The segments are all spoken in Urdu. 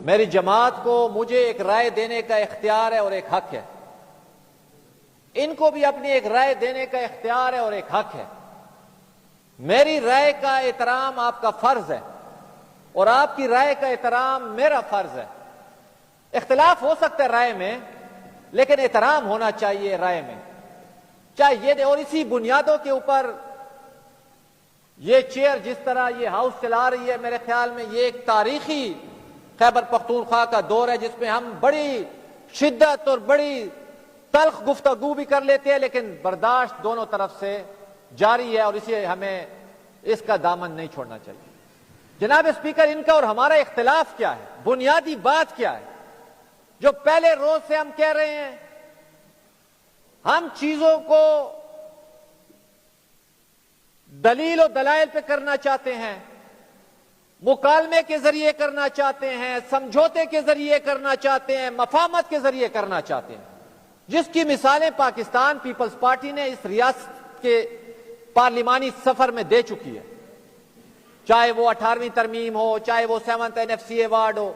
میری جماعت کو مجھے ایک رائے دینے کا اختیار ہے اور ایک حق ہے، ان کو بھی اپنی ایک رائے دینے کا اختیار ہے اور ایک حق ہے۔ میری رائے کا احترام آپ کا فرض ہے اور آپ کی رائے کا احترام میرا فرض ہے۔ اختلاف ہو سکتا ہے رائے میں، لیکن احترام ہونا چاہیے رائے میں، چاہے یہ اور اسی بنیادوں کے اوپر یہ چیئر جس طرح یہ ہاؤس چلا رہی ہے، میرے خیال میں یہ ایک تاریخی خیبر پختونخوا کا دور ہے جس میں ہم بڑی شدت اور بڑی تلخ گفتگو بھی کر لیتے ہیں، لیکن برداشت دونوں طرف سے جاری ہے اور اسے ہمیں اس کا دامن نہیں چھوڑنا چاہیے۔ جناب اسپیکر، ان کا اور ہمارا اختلاف کیا ہے؟ بنیادی بات کیا ہے جو پہلے روز سے ہم کہہ رہے ہیں؟ ہم چیزوں کو دلیل و دلائل پہ کرنا چاہتے ہیں، مکالمے کے ذریعے کرنا چاہتے ہیں، سمجھوتے کے ذریعے کرنا چاہتے ہیں، مفاہمت کے ذریعے کرنا چاہتے ہیں، جس کی مثالیں پاکستان پیپلز پارٹی نے اس ریاست کے پارلیمانی سفر میں دے چکی ہے، چاہے وہ 18ویں ترمیم ہو، چاہے وہ 7th NFC ایوارڈ ہو۔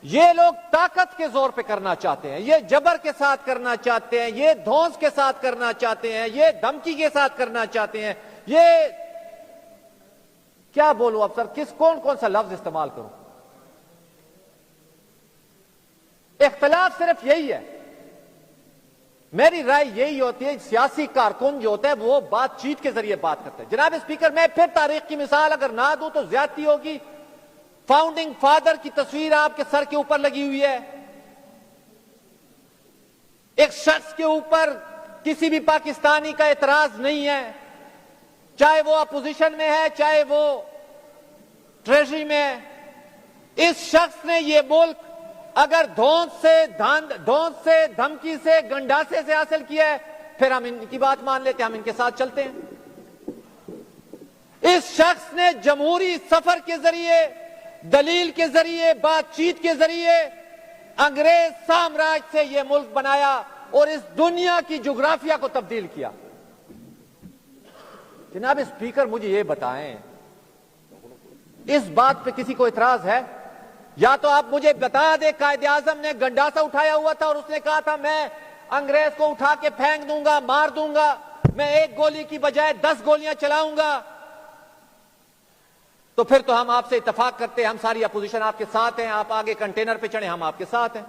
یہ لوگ طاقت کے زور پہ کرنا چاہتے ہیں، یہ جبر کے ساتھ کرنا چاہتے ہیں، یہ دھونس کے ساتھ کرنا چاہتے ہیں، یہ دھمکی کے ساتھ کرنا چاہتے ہیں، یہ کیا بولوں اب سر، کون سا لفظ استعمال کروں؟ اختلاف صرف یہی ہے۔ میری رائے یہی ہوتی ہے، سیاسی کارکن جو ہوتا ہے وہ بات چیت کے ذریعے بات کرتے ہیں۔ جناب اسپیکر، میں پھر تاریخ کی مثال اگر نہ دوں تو زیادتی ہوگی۔ فاؤنڈنگ فادر کی تصویر آپ کے سر کے اوپر لگی ہوئی ہے، ایک شخص کے اوپر کسی بھی پاکستانی کا اعتراض نہیں ہے، چاہے وہ اپوزیشن میں ہے چاہے وہ ٹریجری میں ہے۔ اس شخص نے یہ ملک اگر دھونس سے دھمکی سے گنڈاسے سے حاصل کیا ہے، پھر ہم ان کی بات مان لیتے ہیں، ہم ان کے ساتھ چلتے ہیں۔ اس شخص نے جمہوری سفر کے ذریعے، دلیل کے ذریعے، بات چیت کے ذریعے انگریز سامراج سے یہ ملک بنایا اور اس دنیا کی جغرافیہ کو تبدیل کیا۔ جناب اسپیکر، مجھے یہ بتائیں، اس بات پہ کسی کو اعتراض ہے؟ یا تو آپ مجھے بتا دیں، قائد اعظم نے گنڈاسا اٹھایا ہوا تھا اور اس نے کہا تھا میں انگریز کو اٹھا کے پھینک دوں گا، مار دوں گا، میں ایک گولی کی بجائے 10 گولیاں چلاؤں گا، تو پھر تو ہم آپ سے اتفاق کرتے ہیں، ہم ساری اپوزیشن آپ کے ساتھ ہیں، آپ آگے کنٹینر پہ چڑھیں، ہم آپ کے ساتھ ہیں۔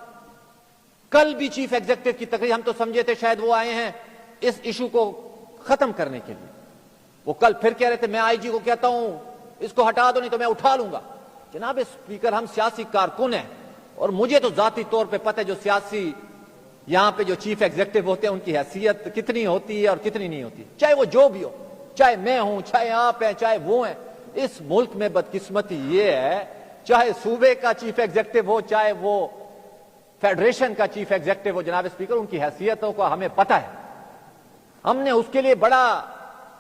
کل بھی چیف ایگزیکٹو کی تقریر، ہم تو سمجھے تھے شاید وہ آئے ہیں اس ایشو کو ختم کرنے کے لیے، وہ کل پھر کہہ رہے تھے میں IG کو کہتا ہوں اس کو ہٹا دو نہیں تو میں اٹھا لوں گا۔ جناب اسپیکر، ہم سیاسی کارکن ہیں اور مجھے تو ذاتی طور پہ پتہ ہے جو سیاسی یہاں پہ جو چیف ایگزیکٹو ہوتے ہیں ان کی حیثیت کتنی ہوتی ہے اور کتنی نہیں ہوتی، چاہے وہ جو بھی ہو، چاہے میں ہوں، چاہے آپ ہیں، چاہے وہ ہیں۔ اس ملک میں بدقسمتی یہ ہے، چاہے صوبے کا چیف ایگزیکٹو ہو، چاہے وہ فیڈریشن کا چیف ایگزیکٹو ہو، جناب اسپیکر، ان کی حیثیتوں کو ہمیں پتہ ہے، ہم نے اس کے لیے بڑا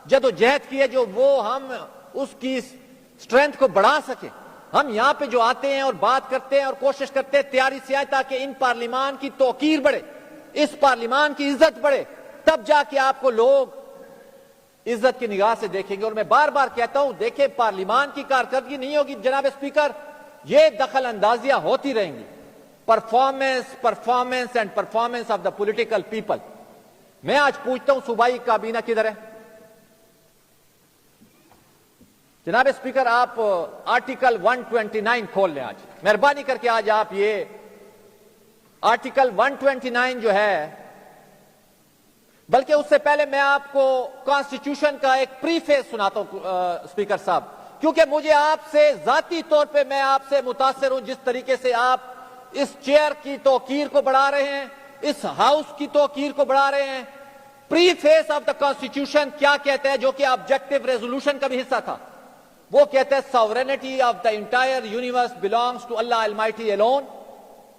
جدوجہد کی ہے جو وہ ہم اس کی سٹرینتھ کو بڑھا سکیں۔ ہم یہاں پہ جو آتے ہیں اور بات کرتے ہیں اور کوشش کرتے ہیں تیاری سے آئے تاکہ ان پارلیمان کی توقیر بڑھے، اس پارلیمان کی عزت بڑھے، تب جا کے آپ کو لوگ عزت کی نگاہ سے دیکھیں گے۔ اور میں بار بار کہتا ہوں، دیکھیں پارلیمان کی کارکردگی نہیں ہوگی جناب اسپیکر، یہ دخل اندازیاں ہوتی رہیں گی، performance and performance of the political people. میں آج پوچھتا ہوں صوبائی کابینہ کدھر ہے؟ جناب اسپیکر، آپ آرٹیکل 129 کھول لیں، آج مہربانی کر کے آج آپ یہ آرٹیکل 129 جو ہے، بلکہ اس سے پہلے میں آپ کو کانسٹیٹیوشن کا ایک پریفیس سناتا ہوں اسپیکر صاحب، کیونکہ مجھے آپ سے ذاتی طور پہ میں آپ سے متاثر ہوں، جس طریقے سے آپ اس چیئر کی توقیر کو بڑھا رہے ہیں، اس ہاؤس کی توقیر کو بڑھا رہے ہیں۔ پریفیس آف دا کانسٹیٹیوشن کیا کہتا ہے، جو کہ آبجیکٹو ریزولوشن کا بھی حصہ تھا؟ وہ کہتا ہے sovereignty of the entire universe belongs to Allah Almighty alone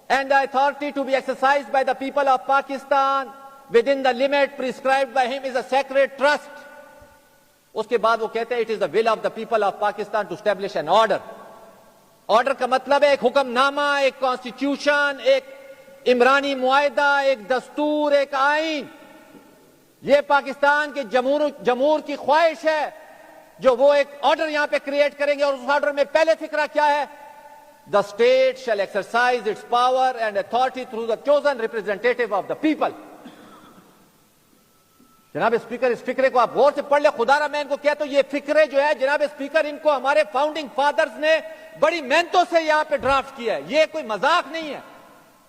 and the authority to be exercised by the people of Pakistan within the limit prescribed by him is a sacred trust۔ اس کے بعد وہ کہتے ہیں it is the will of the people of Pakistan to establish an order۔ Order کا مطلب ہے ایک حکم نامہ، ایک کانسٹیٹیوشن، ایک عمرانی معاہدہ، ایک دستور، ایک آئین۔ یہ پاکستان کے جمہور کی خواہش ہے جو وہ ایک آرڈر یہاں پہ کریٹ کریں گے، اور اس آرڈر میں پہلے فکرہ کیا ہے؟ The state shall exercise its power and authority through the chosen representative of the people. جناب اسپیکر اس فکرے کو آپ غور سے پڑھ لیں. خدا میں ان کو کہتا ہوں یہ فکرے جو ہے جناب اسپیکر ان کو ہمارے فاؤنڈنگ فادرز نے بڑی محنتوں سے یہاں پہ ڈرافٹ کیا ہے. یہ کوئی مذاق نہیں ہے.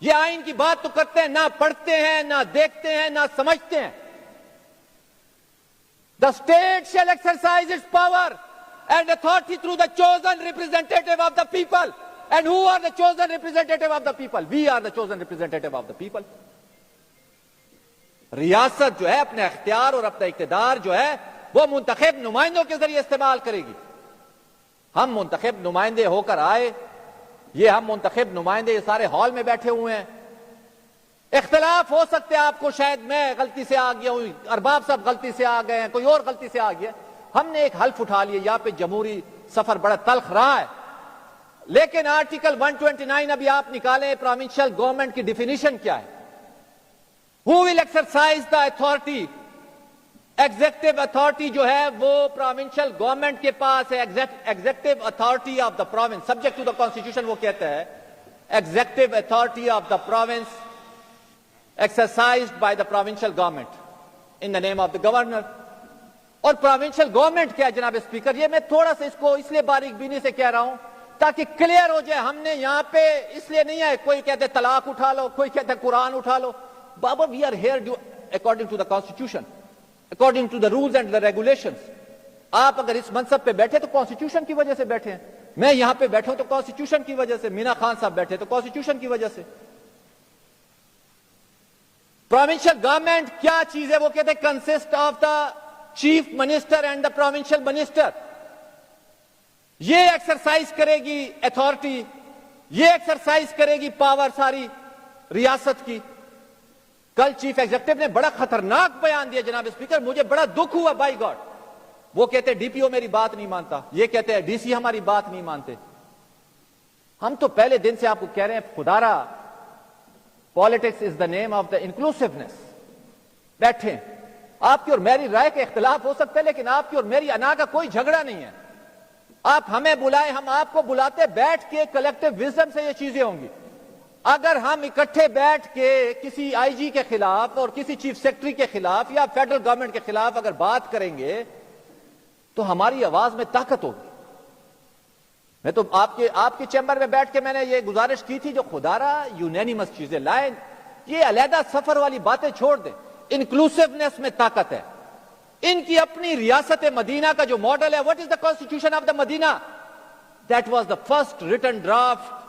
یہ آئین کی بات تو کرتے ہیں, نہ پڑھتے ہیں, نہ دیکھتے ہیں, نہ سمجھتے ہیں. The state shall exercise its power and authority through the chosen representative of the people. And who are the chosen representative of the people? We are the chosen representative of the people. ریاست جو ہے اپنے اختیار اور اپنا اقتدار جو ہے وہ منتخب نمائندوں کے ذریعے استعمال کرے گی. ہم منتخب نمائندے ہو کر آئے, یہ ہم منتخب نمائندے یہ سارے ہال میں بیٹھے ہوئے ہیں. اختلاف ہو سکتے ہیں آپ کو, شاید میں غلطی سے آ گیا ہوں, ارباب صاحب غلطی سے آ گئے ہیں, کوئی اور غلطی سے آ گیا. ہم نے ایک حلف اٹھا لیا. یہاں پہ جمہوری سفر بڑا تلخ رہا ہے, لیکن آرٹیکل 129 ابھی آپ نکالیں, پروونشل گورنمنٹ کی ڈیفینیشن کیا ہے؟ Who will exercise the authority? Executive authority جو ہے وہ پروونشل گورنمنٹ کے پاس ہے. Executive authority of the province subject to the constitution وہ کہتا ہے executive authority of the province exercised by the provincial government in the name of the governor. اور پروونشل گورنمنٹ کیا ہے جناب اسپیکر؟ یہ میں تھوڑا سا اس کو اس لیے باریک بینی سے کہہ رہا ہوں تاکہ کلیئر ہو جائے. ہم نے یہاں پہ اس لیے نہیں ہے, کوئی کہتے طلاق اٹھا لو, کوئی کہتے قرآن اٹھا لو. بابا we are here according to the constitution, according to the rules and the regulations. آپ اگر اس منصب پہ بیٹھے تو کانسٹیٹیوشن کی وجہ سے بیٹھے ہیں. میں یہاں پہ بیٹھا ہوں تو کانسٹیٹیوشن کی وجہ سے. مینا خان صاحب بیٹھے تو کانسٹیٹیوشن کی وجہ سے. پروونشل گورنمنٹ کیا چیز ہے؟ وہ کہتے ہیں consist of the chief minister and the provincial minister. یہ ایکسرسائز کرے گی اتھارٹی, یہ ایکسرسائز کرے گی پاور ساری ریاست کی. کل چیف ایگزیکٹو نے بڑا خطرناک بیان دیا جناب اسپیکر, مجھے بڑا دکھ ہوا. بائی گاڈ, وہ کہتے ہیں ڈی پی او میری بات نہیں مانتا, یہ کہتے ہیں ڈی سی ہماری بات نہیں مانتے. ہم تو پہلے دن سے آپ کو کہہ رہے ہیں خدارا politics is the name of the انکلوسیونیس. بیٹھیں, آپ کی اور میری رائے کا اختلاف ہو سکتا ہے لیکن آپ کی اور میری انا کا کوئی جھگڑا نہیں ہے. آپ ہمیں بلائیں, ہم آپ کو بلاتے, بیٹھ کے کلیکٹیو وزڈم سے یہ چیزیں ہوں گی. اگر ہم اکٹھے بیٹھ کے کسی آئی جی کے خلاف اور کسی چیف سیکرٹری کے خلاف یا فیڈرل گورنمنٹ کے خلاف اگر بات کریں گے تو ہماری آواز میں طاقت ہوگی. میں تو آپ کے چیمبر میں بیٹھ کے میں نے یہ گزارش کی تھی جو خدارا یونینیمس چیزیں لائیں, یہ علیحدہ سفر والی باتیں چھوڑ دیں. انکلوسیونیس میں طاقت ہے. ان کی اپنی ریاست مدینہ کا جو ماڈل ہے, what is the constitution of the Medina? That was the first written draft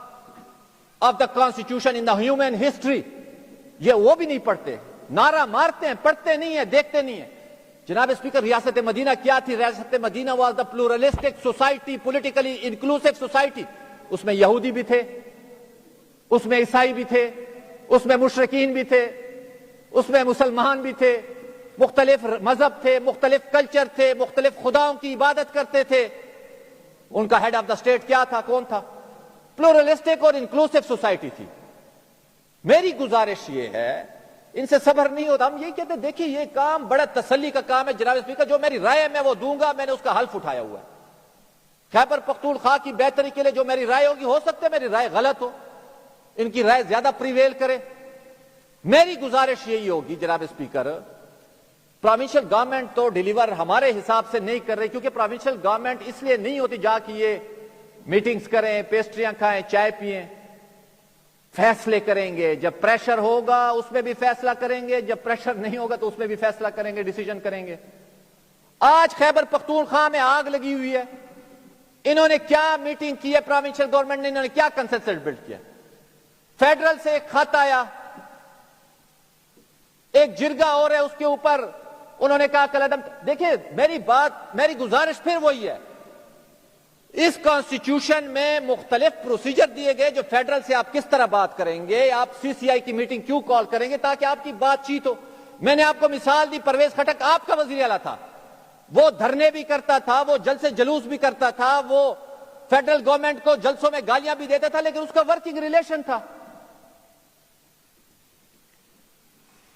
of the constitution in the human history. یہ وہ بھی نہیں پڑھتے, نعرہ مارتے ہیں, پڑھتے نہیں ہیں, دیکھتے نہیں ہیں. جناب اسپیکر, ریاست مدینہ کیا تھی؟ ریاست مدینہ was the pluralistic society, politically inclusive society. اس میں یہودی بھی تھے, اس میں عیسائی بھی تھے, اس میں مشرکین بھی تھے, اس میں مسلمان بھی تھے, مختلف مذہب تھے, مختلف کلچر تھے, مختلف خداؤں کی عبادت کرتے تھے. ان کا ہیڈ آف دا اسٹیٹ کیا تھا؟ کون تھا؟ پلورلسٹک اور انکلوسیو سوسائٹی تھی. میری گزارش یہ ہے, ان سے صبر نہیں ہوتا. ہم یہی کہتے ہیں دیکھیے یہ کام بڑا تسلی کا کام ہے جناب اسپیکر, جو میری رائے ہے میں وہ دوں گا. میں نے اس کا حلف اٹھایا ہوا ہے. خیبر پختونخوا کی بہتری کے لیے جو میری رائے ہوگی, ہو سکتا ہے میری رائے غلط ہو, ان کی رائے زیادہ پریویل کرے. میری گزارش یہی ہوگی جناب اسپیکر, پروونشل گورنمنٹ تو ڈیلیور ہمارے حساب سے نہیں کر رہی, کیونکہ پروونشل گورنمنٹ اس لیے نہیں ہوتی جا کے یہ میٹنگز کریں, پیسٹریاں کھائیں, چائے پئیں, فیصلے کریں گے. جب پریشر ہوگا اس میں بھی فیصلہ کریں گے, جب پریشر نہیں ہوگا تو اس میں بھی فیصلہ کریں گے, ڈیسیژن کریں گے. آج خیبر پختونخوا میں آگ لگی ہوئی ہے. انہوں نے کیا میٹنگ کی ہے پروونشل گورنمنٹ نے, انہوں نے کیا کنسنسس بلڈ کیا؟ فیڈرل سے ایک خط آیا, ایک جرگہ اور ہے, اس کے اوپر انہوں نے کہا کلعدم. دیکھیں میری گزارش پھر وہی ہے, اس کانسٹیٹیوشن میں مختلف پروسیجر دیے گئے جو فیڈرل سے آپ کس طرح بات کریں گے, آپ سی سی آئی کی میٹنگ کیوں کال کریں گے, تاکہ آپ کی بات چیت ہو. میں نے آپ کو مثال دی, پرویز خٹک آپ کا وزیر اعلیٰ تھا, وہ دھرنے بھی کرتا تھا, وہ جلسے جلوس بھی کرتا تھا, وہ فیڈرل گورنمنٹ کو جلسوں میں گالیاں بھی دیتا تھا, لیکن اس کا ورکنگ ریلیشن تھا.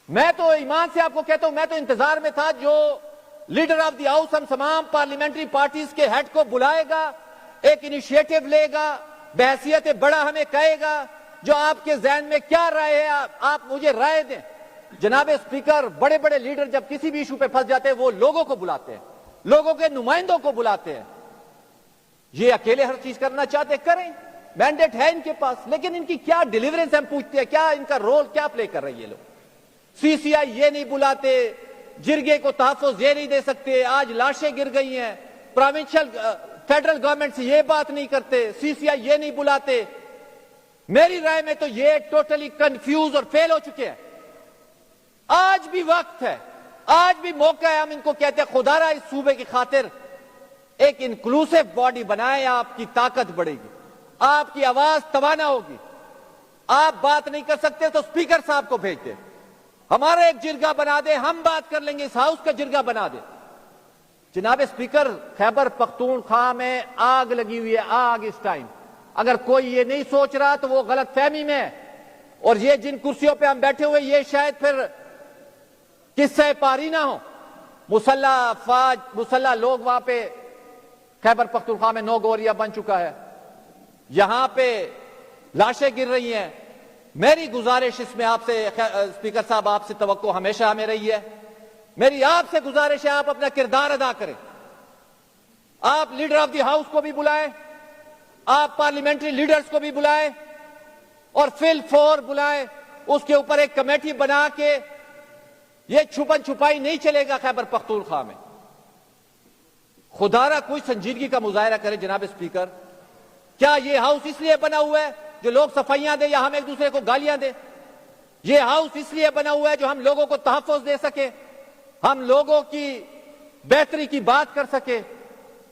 میں تو ایمان سے آپ کو کہتا ہوں, میں تو انتظار میں تھا جو لیڈر آف دی ہاؤس ہم تمام پارلیمنٹری پارٹیز کے ہیڈ کو بلائے گا, ایک انیشیٹو لے گا, بحیثیت بڑا ہمیں کہے گا جو آپ کے ذہن میں کیا رائے ہے آپ مجھے رائے دیں. جناب اسپیکر, بڑے بڑے لیڈر جب کسی بھی ایشو پہ پھنس جاتے ہیں وہ لوگوں کو بلاتے ہیں, لوگوں کے نمائندوں کو بلاتے ہیں. یہ اکیلے ہر چیز کرنا چاہتے کریں, مینڈیٹ ہے ان کے پاس, لیکن ان کی کیا ڈیلیورنس ہم پوچھتے ہیں, کیا ان کا رول کیا پلے کر رہے ہیں یہ لوگ. سی سی آئی یہ نہیں بلاتے, جرگے کو تحفظ یہ نہیں دے سکتے, آج لاشیں گر گئی ہیں, پروونشل فیڈرل گورنمنٹ سے یہ بات نہیں کرتے, سی سی آئی یہ نہیں بلاتے. میری رائے میں تو یہ ٹوٹلی کنفیوز اور فیل ہو چکے ہیں. آج بھی وقت ہے, آج بھی موقع ہے, ہم ان کو کہتے ہیں خدا را اس صوبے کی خاطر ایک انکلوسو باڈی بنائیں, آپ کی طاقت بڑھے گی, آپ کی آواز توانا ہوگی. آپ بات نہیں کر سکتے تو اسپیکر صاحب کو بھیج دیں, ہمارا ایک جرگہ بنا دے, ہم بات کر لیں گے, اس ہاؤس کا جرگہ بنا دے. جناب اسپیکر, خیبر پختونخوا میں آگ لگی ہوئی ہے, آگ اس ٹائم. اگر کوئی یہ نہیں سوچ رہا تو وہ غلط فہمی میں ہے. اور یہ جن کرسیوں پہ ہم بیٹھے ہوئے یہ شاید پھر قصہ پاری نہ ہو. مسلح لوگ وہاں پہ خیبر پختونخوا میں 9 گوریا بن چکا ہے, یہاں پہ لاشیں گر رہی ہیں. میری گزارش اس میں آپ سے اسپیکر صاحب, آپ سے توقع ہمیشہ ہمیں رہی ہے, میری آپ سے گزارش ہے آپ اپنا کردار ادا کریں. آپ لیڈر آف دی ہاؤس کو بھی بلائیں, آپ پارلیمنٹری لیڈرز کو بھی بلائیں, اور فل فور بلائیں. اس کے اوپر ایک کمیٹی بنا کے, یہ چھپن چھپائی نہیں چلے گا خیبر پختونخوا میں. خدا را کوئی سنجیدگی کا مظاہرہ کرے. جناب اسپیکر, کیا یہ ہاؤس اس لیے بنا ہوا ہے جو لوگ صفائیاں دیں یا ہم ایک دوسرے کو گالیاں دیں؟ یہ ہاؤس اس لیے بنا ہوا ہے جو ہم لوگوں کو تحفظ دے سکے, ہم لوگوں کی بہتری کی بات کر سکے.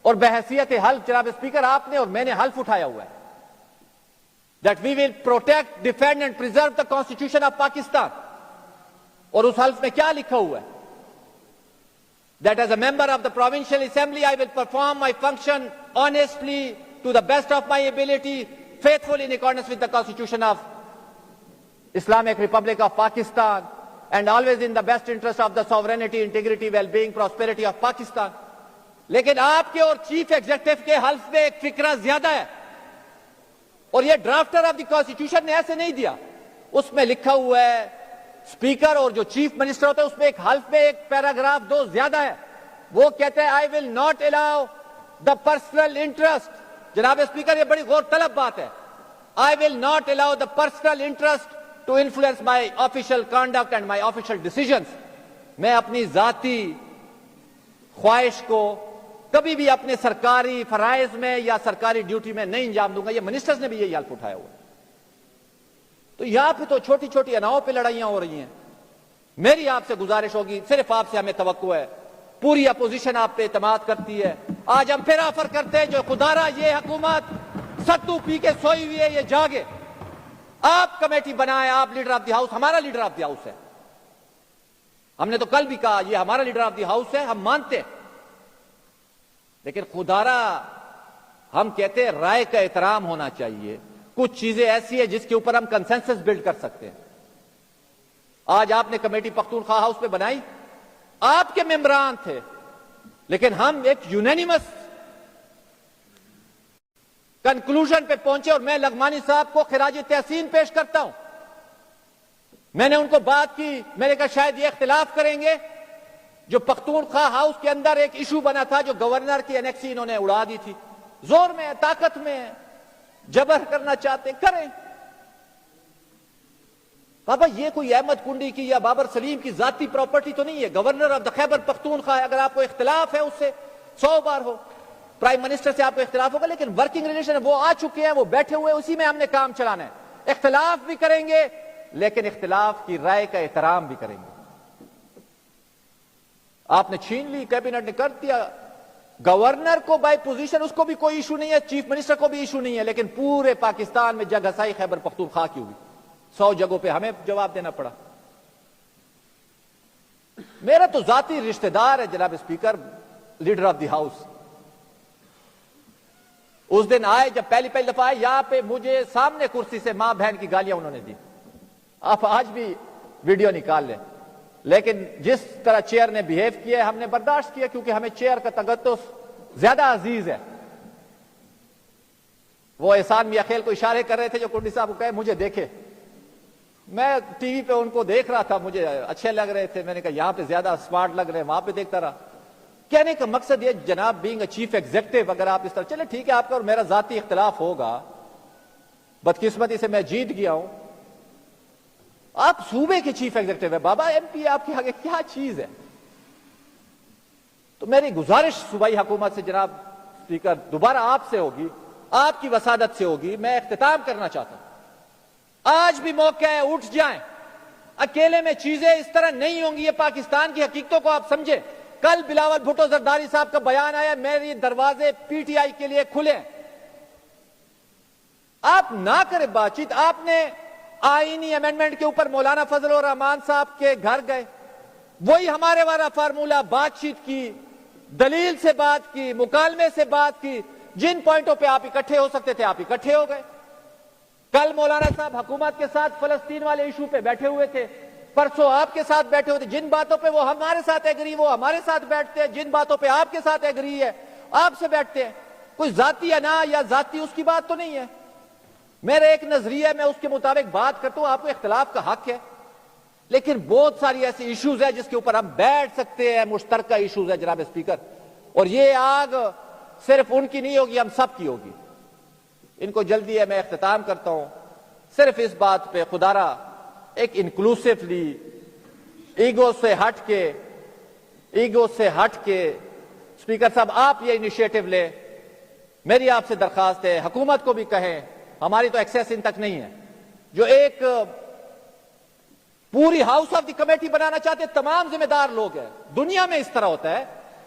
اور بحیثیت حلف جناب اسپیکر, آپ نے اور میں نے حلف اٹھایا ہوا ہے that we will protect, defend and preserve the constitution of Pakistan. اور اس حلف میں کیا لکھا ہوا ہے؟ that as a member of the provincial assembly I will perform my function honestly to the best of my ability, faithfully in accordance with the constitution of Islamic Republic of Pakistan, and always in the best interest of the sovereignty, integrity, well-being, prosperity of Pakistan. لیکن آپ کے اور چیف ایگزیکٹو کے حلف میں ایک فکرہ زیادہ ہے, اور یہ ڈرافٹر آف دی کانسٹیٹیوشن نے ایسے نہیں دیا. اس میں لکھا ہوا ہے اسپیکر اور جو چیف منسٹر ہوتا ہے, اس میں ایک حلف میں ایک پیراگراف 2 زیادہ ہے. وہ کہتے ہیں I will not allow the personal interest. جناب اسپیکر, یہ بڑی غور طلب بات ہے. I will not allow the personal interest to influence my official conduct and my official decisions. میں اپنی ذاتی خواہش کو کبھی بھی اپنے سرکاری فرائض میں یا سرکاری ڈیوٹی میں نہیں انجام دوں گا. یہ منسٹرز نے بھی یہی حلف اٹھایا ہوا ہے. تو یہاں پہ تو چھوٹی چھوٹی اناؤں پہ لڑائیاں ہو رہی ہیں. میری آپ سے گزارش ہوگی, صرف آپ سے ہمیں توقع ہے, پوری اپوزیشن آپ پہ اعتماد کرتی ہے. آج ہم پھر آفر کرتے ہیں جو خدا را یہ حکومت ستو پی کے سوئی ہوئی ہے, یہ جاگے. آپ کمیٹی بنائیں, آپ لیڈر آف دی ہاؤس, ہمارا لیڈر آف دی ہاؤس ہے. ہم نے تو کل بھی کہا یہ ہمارا لیڈر آف دی ہاؤس ہے, ہم مانتے ہیں. لیکن خدا را ہم کہتے ہیں رائے کا احترام ہونا چاہیے. کچھ چیزیں ایسی ہیں جس کے اوپر ہم کنسنسس بلڈ کر سکتے ہیں. آج آپ نے کمیٹی پختونخوا ہاؤس پہ بنائی, آپ کے ممبران تھے, لیکن ہم ایک یونینیمس کنکلوژن پہ پہنچے. اور میں لغمانی صاحب کو خراج تحسین پیش کرتا ہوں. میں نے ان کو بات کی, میں نے کہا شاید یہ اختلاف کریں گے. جو پختونخوا ہاؤس کے اندر ایک ایشو بنا تھا, جو گورنر کی انیکسی انہوں نے اڑا دی تھی. زور میں ہے, طاقت میں ہے, جبر کرنا چاہتے کریں. بابا یہ کوئی احمد کنڈی کی یا بابر سلیم کی ذاتی پراپرٹی تو نہیں ہے. Governor of the Khyber Pakhtunkhwa ہے. اگر آپ کو اختلاف ہے اس سے 100 بار ہو, پرائم منسٹر سے آپ کو اختلاف ہوگا, لیکن ورکنگ ریلیشن وہ آ چکے ہیں, وہ بیٹھے ہوئے, اسی میں ہم نے کام چلانا ہے. اختلاف بھی کریں گے لیکن اختلاف کی رائے کا احترام بھی کریں گے. آپ نے چھین لی, کیبنٹ نے کر دیا. گورنر کو بائی پوزیشن اس کو بھی کوئی ایشو نہیں ہے, چیف منسٹر کو بھی ایشو نہیں ہے, لیکن پورے پاکستان میں جگ ہسائی خیبر پختونخوا کی ہوئی. 100 جگہوں پہ ہمیں جواب دینا پڑا. میرا تو ذاتی رشتہ دار ہے جناب speaker, leader of the house. اس دن آئے جب پہلی دفعہ آئے, یہاں پہ مجھے سامنے کرسی سے ماں بہن کی گالیاں انہوں نے دی. آپ آج بھی ویڈیو نکال لیں. لیکن جس طرح چیئر نے بہیو کیا ہم نے برداشت کیا, کیونکہ ہمیں چیئر کا تقدس زیادہ عزیز ہے. وہ احسان میاں خیل کو اشارے کر رہے تھے جو کنڈی صاحب کو کہے مجھے دیکھے. میں ٹی وی پہ ان کو دیکھ رہا تھا, مجھے اچھے لگ رہے تھے, میں نے کہا یہاں پہ زیادہ اسمارٹ لگ رہے ہیں, وہاں پہ دیکھتا رہا. کہنے کا مقصد یہ جناب, بینگ اے چیف ایگزیکٹو, اگر آپ اس طرح چلے ٹھیک ہے آپ کا اور میرا ذاتی اختلاف ہوگا, بدقسمتی سے میں جیت گیا ہوں, آپ صوبے کے چیف ایگزیکٹو ہے بابا, ایم پی آپ کے آگے کیا چیز ہے. تو میری گزارش صوبائی حکومت سے جناب اسپیکر دوبارہ آپ سے ہوگی, آپ کی وسادت سے ہوگی. میں اختتام کرنا چاہتا ہوں, آج بھی موقع ہے, اٹھ جائیں. اکیلے میں چیزیں اس طرح نہیں ہوں گی, یہ پاکستان کی حقیقتوں کو آپ سمجھیں. کل بلاول بھٹو زرداری صاحب کا بیان آیا, میری دروازے پی ٹی آئی کے لیے کھلے. آپ نہ کریں بات چیت. آپ نے آئینی امینڈمنٹ کے اوپر مولانا فضل الرحمان صاحب کے گھر گئے, وہی ہمارے والا فارمولہ, بات چیت کی, دلیل سے بات کی, مکالمے سے بات کی. جن پوائنٹوں پہ آپ اکٹھے ہو سکتے تھے آپ اکٹھے ہو گئے. کل مولانا صاحب حکومت کے ساتھ فلسطین والے ایشو پہ بیٹھے ہوئے تھے, پرسوں آپ کے ساتھ بیٹھے ہوئے تھے. جن باتوں پہ وہ ہمارے ساتھ ایگری وہ ہمارے ساتھ بیٹھتے ہیں, جن باتوں پہ آپ کے ساتھ ایگری ہے آپ سے بیٹھتے ہیں. کوئی ذاتی انا یا ذاتی اس کی بات تو نہیں ہے. میرا ایک نظریہ, میں اس کے مطابق بات کرتا ہوں. آپ کو اختلاف کا حق ہے, لیکن بہت ساری ایسی ایشوز ہیں جس کے اوپر ہم بیٹھ سکتے ہیں, مشترکہ ایشوز ہیں جناب اسپیکر. اور یہ آگ صرف ان کی نہیں ہوگی, ہم سب کی ہوگی. ان کو جلدی ہے, میں اختتام کرتا ہوں صرف اس بات پہ, خدا را ایک انکلوسیولی, ایگو سے ہٹ کے اسپیکر صاحب آپ یہ انیشیٹو لیں. میری آپ سے درخواست ہے, حکومت کو بھی کہیں, ہماری تو ایکسیس ان تک نہیں ہے, جو ایک پوری ہاؤس آف دی کمیٹی بنانا چاہتے ہیں. تمام ذمہ دار لوگ ہیں دنیا میں, اس طرح ہوتا ہے.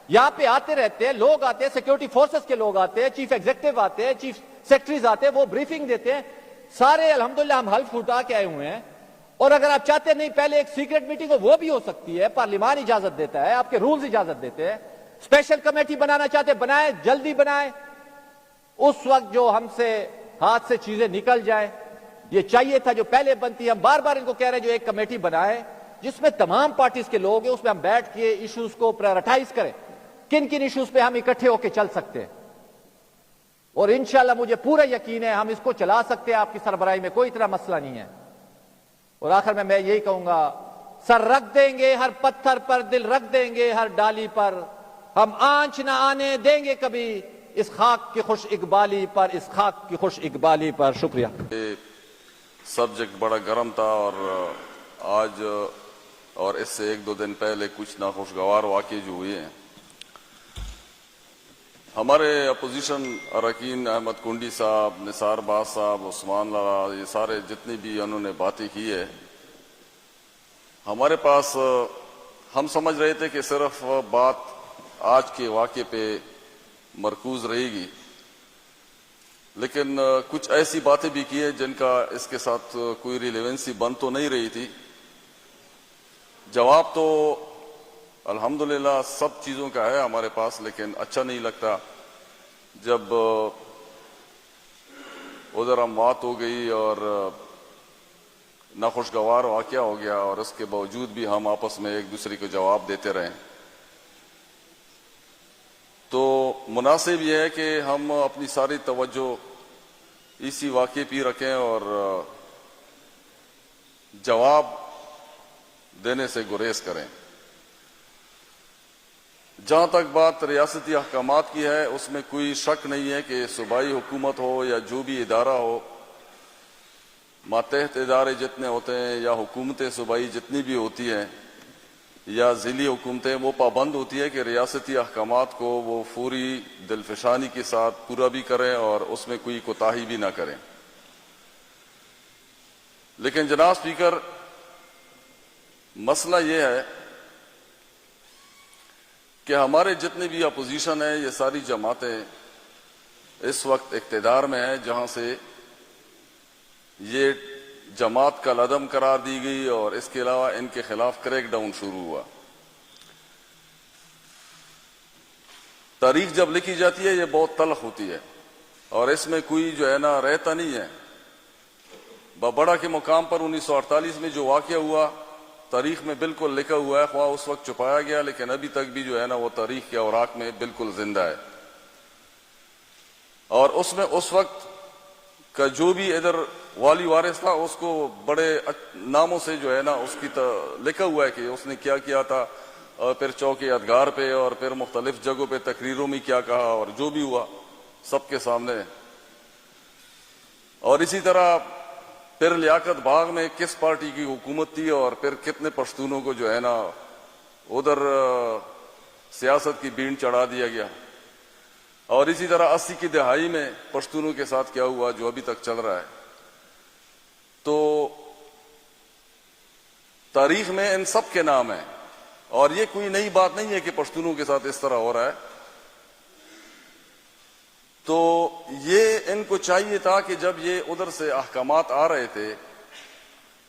یہاں پہ آتے رہتے ہیں لوگ, آتے ہیں سیکورٹی فورسز کے لوگ, آتے ہیں چیف ایگزیکٹو آتے ہیں, چیف سیکرٹریز آتے ہیں, وہ بریفنگ دیتے ہیں. سارے الحمدللہ ہم حلف اٹھا کے آئے ہوئے ہیں. اور اگر آپ چاہتے ہیں نہیں پہلے ایک سیکرٹ میٹنگ ہو, وہ بھی ہو سکتی ہے, پارلیمان اجازت دیتا ہے, آپ کے رولز اجازت دیتے ہیں. اسپیشل کمیٹی بنانا چاہتے ہیں بنائیں, جلدی بنائیں. اس وقت جو ہم سے ہاتھ سے چیزیں نکل جائیں, یہ چاہیے تھا جو پہلے بنتی. ہم بار بار ان کو کہہ رہے ہیں جو ایک کمیٹی بنائے جس میں تمام پارٹیز کے لوگ ہیں, اس میں ہم بیٹھ کے ایشوز کو پرائرٹائز کریں, کن کن ایشوز پہ ہم اکٹھے ہو کے چل سکتے ہیں. اور انشاءاللہ مجھے پورا یقین ہے ہم اس کو چلا سکتے ہیں. آپ کی سربراہی میں کوئی اتنا مسئلہ نہیں ہے. اور آخر میں یہی کہوں گا, سر رکھ دیں گے ہر پتھر پر, دل رکھ دیں گے ہر ڈالی پر, ہم آنچ نہ آنے دیں گے کبھی اس خاک کی خوش اقبالی پر, اس خاک کی خوش اقبالی پر. شکریہ. سبجیکٹ بڑا گرم تھا, اور آج اور اس سے ایک دو دن پہلے کچھ ناخوشگوار واقعے جو ہوئے ہیں. ہمارے اپوزیشن اراکین, احمد کنڈی صاحب, نثار باز صاحب, عثمان لارا, یہ سارے جتنی بھی انہوں نے باتیں کی ہے, ہمارے پاس ہم سمجھ رہے تھے کہ صرف بات آج کے واقعے پہ مرکوز رہے گی, لیکن کچھ ایسی باتیں بھی کی ہیں جن کا اس کے ساتھ کوئی ریلیونسی بن تو نہیں رہی تھی. جواب تو الحمدللہ سب چیزوں کا ہے ہمارے پاس, لیکن اچھا نہیں لگتا جب ادھر اموات ہو گئی اور ناخوشگوار واقعہ ہو گیا, اور اس کے باوجود بھی ہم آپس میں ایک دوسرے کو جواب دیتے رہے. تو مناسب یہ ہے کہ ہم اپنی ساری توجہ اسی واقعے پہ رکھیں اور جواب دینے سے گریز کریں. جہاں تک بات ریاستی احکامات کی ہے, اس میں کوئی شک نہیں ہے کہ صوبائی حکومت ہو یا جو بھی ادارہ ہو, ماتحت ادارے جتنے ہوتے ہیں یا حکومتیں صوبائی جتنی بھی ہوتی ہیں یا ضلعی حکومتیں, وہ پابند ہوتی ہے کہ ریاستی احکامات کو وہ فوری دلفشانی کے ساتھ پورا بھی کریں اور اس میں کوئی کوتاہی بھی نہ کریں. لیکن جناب اسپیکر, مسئلہ یہ ہے کہ ہمارے جتنے بھی اپوزیشن ہیں, یہ ساری جماعتیں اس وقت اقتدار میں ہیں, جہاں سے یہ جماعت کا عدم قرار دی گئی اور اس کے علاوہ ان کے خلاف کریک ڈاؤن شروع ہوا. تاریخ جب لکھی جاتی ہے یہ بہت تلخ ہوتی ہے, اور اس میں کوئی جو ہے نا رہتا نہیں ہے. بابڑا کے مقام پر 1948 میں جو واقعہ ہوا تاریخ میں بالکل لکھا ہوا ہے, خواہ اس وقت چھپایا گیا, لیکن ابھی تک بھی جو ہے نا وہ تاریخ کے اوراق میں بالکل زندہ ہے. اور اس میں اس وقت کا جو بھی ادھر والی وارث تھا اس کو بڑے ناموں سے جو ہے نا اس کی لکھا ہوا ہے کہ اس نے کیا کیا تھا، اور پھر چوک ادگار پہ اور پھر مختلف جگہوں پہ تقریروں میں کیا کہا اور جو بھی ہوا سب کے سامنے. اور اسی طرح پھر لیاقت باغ میں کس پارٹی کی حکومت تھی اور پھر کتنے پشتونوں کو جو ہے نا ادھر سیاست کی بین چڑھا دیا گیا. اور اسی طرح 80 کی دہائی میں پشتونوں کے ساتھ کیا ہوا جو ابھی تک چل رہا ہے. تو تاریخ میں ان سب کے نام ہیں، اور یہ کوئی نئی بات نہیں ہے کہ پشتونوں کے ساتھ اس طرح ہو رہا ہے. تو یہ ان کو چاہیے تھا کہ جب یہ ادھر سے احکامات آ رہے تھے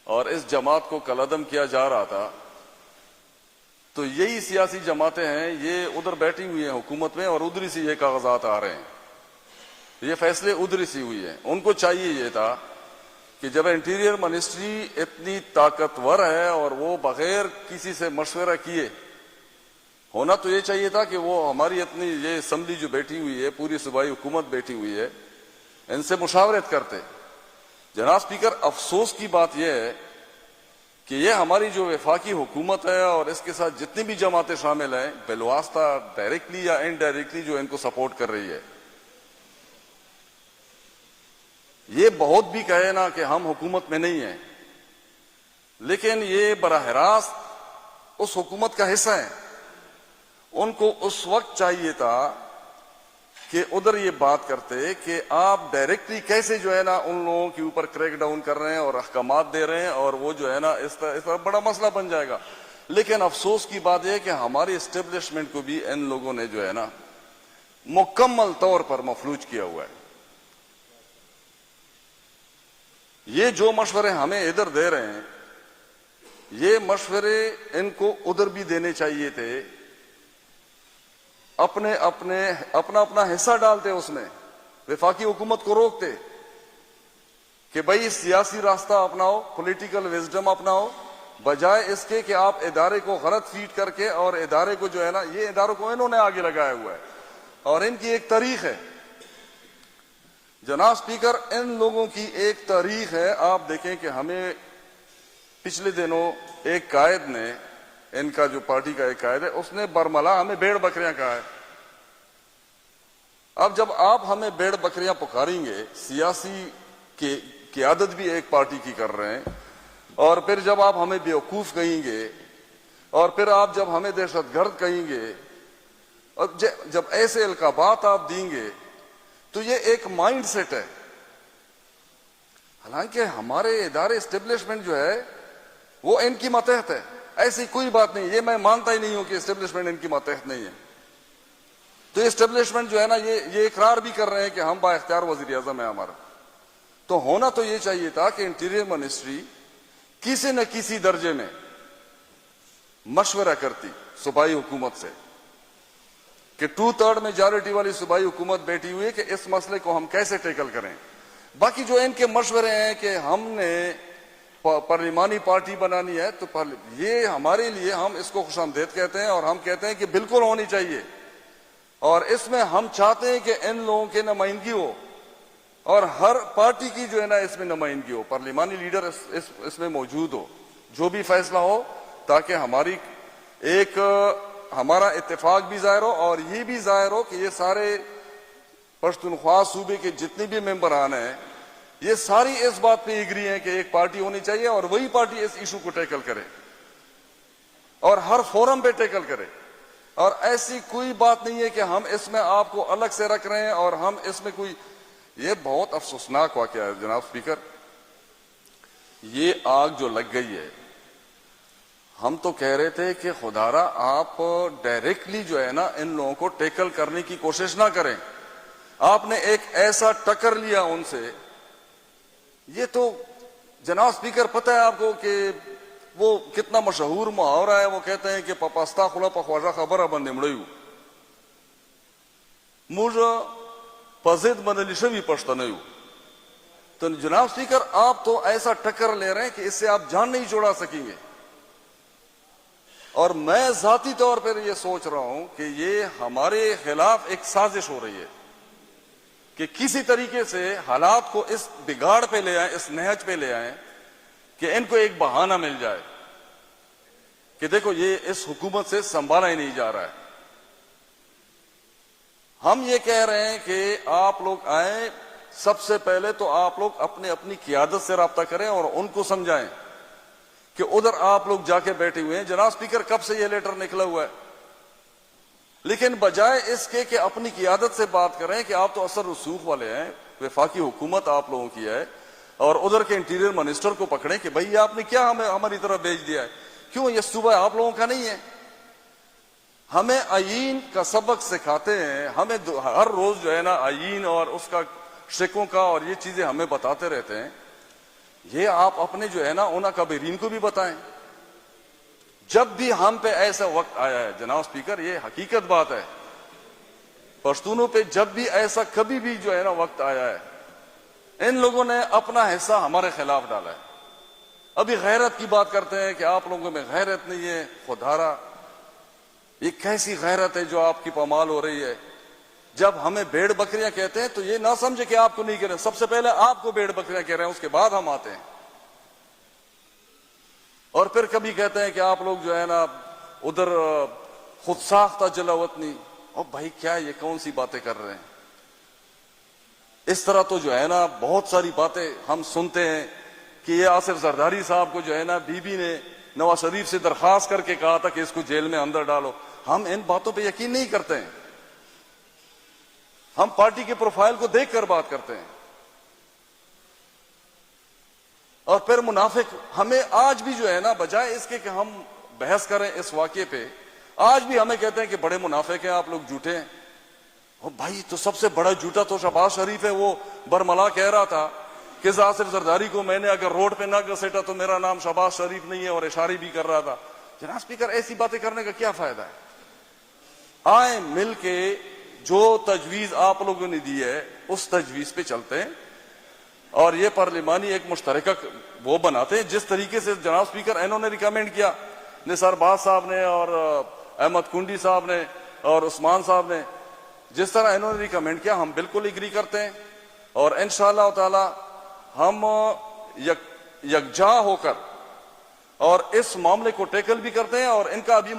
اور اس جماعت کو کالعدم کیا جا رہا تھا، تو یہی سیاسی جماعتیں ہیں یہ ادھر بیٹھی ہوئی ہیں حکومت میں اور ادھری سے یہ کاغذات آ رہے ہیں، یہ فیصلے ادھری سے ہوئی ہیں. ان کو چاہیے یہ تھا کہ جب انٹیریئر منسٹری اتنی طاقتور ہے اور وہ بغیر کسی سے مشورہ کیے، ہونا تو یہ چاہیے تھا کہ وہ ہماری اتنی یہ اسمبلی جو بیٹھی ہوئی ہے، پوری صوبائی حکومت بیٹھی ہوئی ہے، ان سے مشاورت کرتے. جناب اسپیکر، افسوس کی بات یہ ہے کہ یہ ہماری جو وفاقی حکومت ہے اور اس کے ساتھ جتنی بھی جماعتیں شامل ہیں بالواسطہ ڈائریکٹلی یا انڈائریکٹلی جو ان کو سپورٹ کر رہی ہے، یہ بہت بھی کہے نا کہ ہم حکومت میں نہیں ہیں، لیکن یہ براہ راست اس حکومت کا حصہ ہیں. ان کو اس وقت چاہیے تھا کہ ادھر یہ بات کرتے کہ آپ ڈائریکٹلی کیسے جو ہے نا ان لوگوں کے اوپر کریک ڈاؤن کر رہے ہیں اور احکامات دے رہے ہیں، اور وہ جو ہے نا اس طرح بڑا مسئلہ بن جائے گا. لیکن افسوس کی بات یہ ہے کہ ہماری اسٹیبلشمنٹ کو بھی ان لوگوں نے جو ہے نا مکمل طور پر مفلوج کیا ہوا ہے. یہ جو مشورے ہمیں ادھر دے رہے ہیں، یہ مشورے ان کو ادھر بھی دینے چاہیے تھے. اپنا حصہ ڈالتے، اس میں وفاقی حکومت کو روکتے کہ بھائی سیاسی راستہ اپناؤ، پولیٹیکل وزڈم اپناؤ، بجائے اس کے کہ آپ ادارے کو غلط فیڈ کر کے، اور ادارے کو جو ہے نا یہ اداروں کو انہوں نے آگے لگایا ہوا ہے اور ان کی ایک تاریخ ہے. جناب اسپیکر، ان لوگوں کی ایک تاریخ ہے. آپ دیکھیں کہ ہمیں پچھلے دنوں ایک قائد نے، ان کا جو پارٹی کا ایک قائد ہے، اس نے برملا ہمیں بھیڑ بکریاں کہا ہے. اب جب آپ ہمیں بھیڑ بکریاں پکاریں گے، سیاسی قیادت بھی ایک پارٹی کی کر رہے ہیں، اور پھر جب آپ ہمیں بیوقوف کہیں گے، اور پھر آپ جب ہمیں دہشت گرد کہیں گے، اور جب ایسے القابات آپ دیں گے، تو یہ ایک مائنڈ سیٹ ہے. حالانکہ ہمارے ادارے اسٹیبلشمنٹ جو ہے وہ ان کی ماتحت ہے، ایسی کوئی بات نہیں. یہ میں مانتا ہی نہیں ہوں کہ اسٹیبلشمنٹ ان کی ماتحت نہیں ہے. تو اسٹیبلشمنٹ جو ہے نا یہ اقرار بھی کر رہے ہیں کہ ہم با اختیار وزیر اعظم ہے ہمارا. تو ہونا تو یہ چاہیے تھا کہ انٹیریئر منسٹری کسی نہ کسی درجے میں مشورہ کرتی صوبائی حکومت سے کہ 2/3 میجارٹی والی صوبائی حکومت بیٹھی ہوئی ہے کہ اس مسئلے کو ہم کیسے ٹیکل کریں. باقی جو ان کے مشورے ہیں کہ ہم نے پارلیمانی پارٹی بنانی ہے، تو یہ ہمارے لیے، ہم اس کو خوش آمدید کہتے ہیں، اور ہم کہتے ہیں کہ بالکل ہونی چاہیے. اور اس میں ہم چاہتے ہیں کہ ان لوگوں کی نمائندگی ہو، اور ہر پارٹی کی جو ہے نا اس میں نمائندگی ہو، پارلیمانی لیڈر اس میں موجود ہو، جو بھی فیصلہ ہو، تاکہ ہمارا اتفاق بھی ظاہر ہو، اور یہ بھی ظاہر ہو کہ یہ سارے پشتونخوا صوبے کے جتنے بھی ممبران ہیں، یہ ساری اس بات پہ ایگری ہیں کہ ایک پارٹی ہونی چاہیے، اور وہی پارٹی اس ایشو کو ٹیکل کرے اور ہر فورم پہ ٹیکل کرے. اور ایسی کوئی بات نہیں ہے کہ ہم اس میں آپ کو الگ سے رکھ رہے ہیں اور ہم اس میں کوئی. یہ بہت افسوسناک واقعہ ہے جناب اسپیکر. یہ آگ جو لگ گئی ہے، ہم تو کہہ رہے تھے کہ خدارا آپ ڈائریکٹلی جو ہے نا ان لوگوں کو ٹیکل کرنے کی کوشش نہ کریں. آپ نے ایک ایسا ٹکر لیا ان سے. یہ تو جناب اسپیکر پتہ ہے آپ کو کہ وہ کتنا مشہور محاورہ ہے، وہ کہتے ہیں کہ پپاستا خلا پخواجہ خبر بند نمڑیو مجھے پزید منلی شوی پشتنیو. تو جناب اسپیکر آپ تو ایسا ٹکر لے رہے ہیں کہ اس سے آپ جان نہیں چھوڑا سکیں گے. اور میں ذاتی طور پر یہ سوچ رہا ہوں کہ یہ ہمارے خلاف ایک سازش ہو رہی ہے کہ کسی طریقے سے حالات کو اس بگاڑ پہ لے آئیں, اس نہج پہ لے آئیں کہ ان کو ایک بہانہ مل جائے کہ دیکھو یہ اس حکومت سے سنبھالا ہی نہیں جا رہا ہے. ہم یہ کہہ رہے ہیں کہ آپ لوگ آئیں, سب سے پہلے تو آپ لوگ اپنی قیادت سے رابطہ کریں اور ان کو سمجھائیں کہ ادھر آپ لوگ جا کے بیٹھے ہوئے ہیں. جناب اسپیکر, کب سے یہ لیٹر نکلا ہوا ہے, لیکن بجائے اس کے کہ اپنی قیادت سے بات کریں کہ آپ تو اثر رسوخ والے ہیں, وفاقی حکومت آپ لوگوں کی ہے, اور ادھر کے انٹیریئر منسٹر کو پکڑیں کہ بھئی آپ نے کیا ہماری طرف بھیج دیا ہے, کیوں یہ صوبہ آپ لوگوں کا نہیں ہے. ہمیں آئین کا سبق سکھاتے ہیں, ہمیں ہر روز جو ہے نا آئین اور اس کا شکوں کا اور یہ چیزیں ہمیں بتاتے رہتے ہیں. یہ آپ اپنے جو ہے نا اونا کابرین کو بھی بتائیں. جب بھی ہم پہ ایسا وقت آیا ہے جناب اسپیکر, یہ حقیقت بات ہے, پشتونوں پہ جب بھی ایسا کبھی بھی جو ہے نا وقت آیا ہے, ان لوگوں نے اپنا حصہ ہمارے خلاف ڈالا ہے. ابھی غیرت کی بات کرتے ہیں کہ آپ لوگوں میں غیرت نہیں ہے. خدارا, یہ کیسی غیرت ہے جو آپ کی پامال ہو رہی ہے. جب ہمیں بھیڑ بکریاں کہتے ہیں تو یہ نہ سمجھے کہ آپ کو نہیں کہہ رہے, سب سے پہلے آپ کو بھیڑ بکریاں کہہ رہے ہیں, اس کے بعد ہم آتے ہیں. اور پھر کبھی کہتے ہیں کہ آپ لوگ جو ہے نا ادھر خود ساختہ جلا وطنی. اور بھائی کیا یہ کون سی باتیں کر رہے ہیں؟ اس طرح تو جو ہے نا بہت ساری باتیں ہم سنتے ہیں کہ یہ آصف زرداری صاحب کو جو ہے نا بی بی نے نواز شریف سے درخواست کر کے کہا تھا کہ اس کو جیل میں اندر ڈالو. ہم ان باتوں پہ یقین نہیں کرتے ہیں, ہم پارٹی کے پروفائل کو دیکھ کر بات کرتے ہیں. اور پھر منافق ہمیں آج بھی جو ہے نا بجائے اس کے کہ ہم بحث کریں اس واقعے پہ, آج بھی ہمیں کہتے ہیں کہ بڑے منافق ہیں آپ لوگ, جھوٹے ہیں. اور بھائی تو سب سے بڑا جھوٹا تو شہباز شریف ہے. وہ برملا کہہ رہا تھا کہ آصف زرداری کو میں نے اگر روڈ پہ نہ گھسیٹا تو میرا نام شہباز شریف نہیں ہے, اور اشارے بھی کر رہا تھا. جناب اسپیکر, ایسی باتیں کرنے کا کیا فائدہ ہے؟ آئیں مل کے جو تجویز آپ لوگوں نے دی ہے اس تجویز پہ چلتے ہیں, اور یہ پارلیمانی ایک مشترکہ وہ بناتے ہیں جس طریقے سے جناب اسپیکر انہوں نے ریکمینڈ کیا, نثار باز صاحب نے اور احمد کنڈی صاحب نے اور عثمان صاحب نے, جس طرح انہوں نے ریکمینڈ کیا ہم بالکل اگری کرتے ہیں. اور انشاءاللہ تعالی ہم یکجا ہو کر اور اس معاملے کو ٹیکل بھی کرتے ہیں. اور ان کا ابھی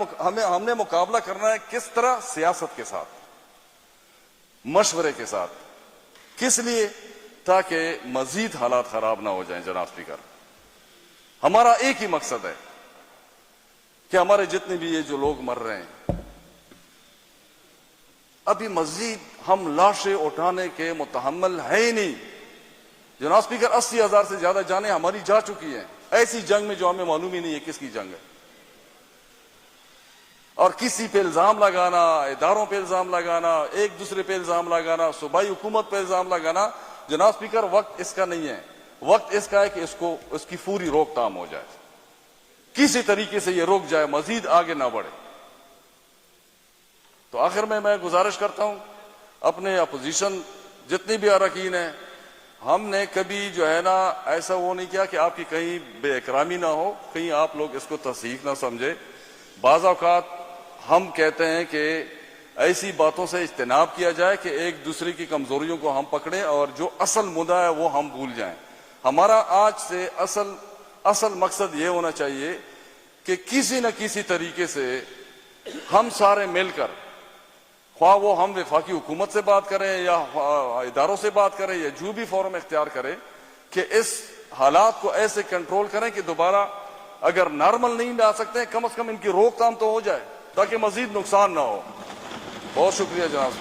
ہم نے مقابلہ کرنا ہے کس طرح؟ سیاست کے ساتھ, مشورے کے ساتھ. کس لیے؟ تاکہ مزید حالات خراب نہ ہو جائیں. جناب اسپیکر, ہمارا ایک ہی مقصد ہے کہ ہمارے جتنے بھی یہ جو لوگ مر رہے ہیں, ابھی مزید ہم لاشیں اٹھانے کے متحمل ہے ہی نہیں. جناب اسپیکر, 80,000 سے زیادہ جانیں ہماری جا چکی ہیں ایسی جنگ میں جو ہمیں معلوم ہی نہیں ہے کس کی جنگ ہے. اور کسی پہ الزام لگانا, اداروں پہ الزام لگانا, ایک دوسرے پہ الزام لگانا, صوبائی حکومت پہ الزام لگانا, جناب اسپیکر وقت اس کا نہیں ہے. وقت اس کا ہے کہ اس کی پوری روک تھام ہو جائے, کسی طریقے سے یہ روک جائے, مزید آگے نہ بڑھے. تو آخر میں گزارش کرتا ہوں اپنے اپوزیشن جتنی بھی اراکین ہیں, ہم نے کبھی جو ہے نا ایسا وہ نہیں کیا کہ آپ کی کہیں بے اکرامی نہ ہو, کہیں آپ لوگ اس کو تصحیح نہ سمجھے. بعض اوقات ہم کہتے ہیں کہ ایسی باتوں سے اجتناب کیا جائے کہ ایک دوسرے کی کمزوریوں کو ہم پکڑیں اور جو اصل مدعا ہے وہ ہم بھول جائیں. ہمارا آج سے اصل مقصد یہ ہونا چاہیے کہ کسی نہ کسی طریقے سے ہم سارے مل کر, خواہ وہ ہم وفاقی حکومت سے بات کریں یا اداروں سے بات کریں یا جو بھی فورم اختیار کریں, کہ اس حالات کو ایسے کنٹرول کریں کہ دوبارہ اگر نارمل نہیں لا سکتے کم از کم ان کی روک تھام تو ہو جائے تاکہ مزید نقصان نہ ہو. بہت شکریہ جناب.